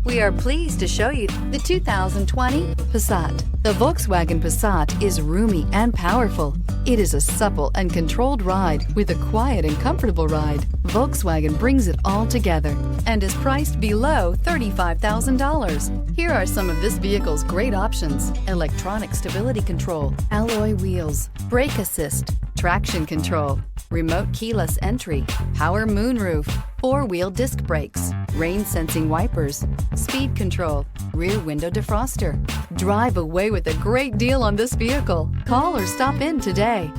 We are pleased to show you the 2020 Passat. The Volkswagen Passat is roomy and powerful. It is a supple and controlled ride with a quiet and comfortable ride. Volkswagen brings it all together and is priced below $35,000. Here are some of this vehicle's great options: electronic stability control, alloy wheels, brake assist, traction control, remote keyless entry, power moonroof, four-wheel disc brakes, rain-sensing wipers, speed control, rear window defroster. Drive away with a great deal on this vehicle. Call or stop in today.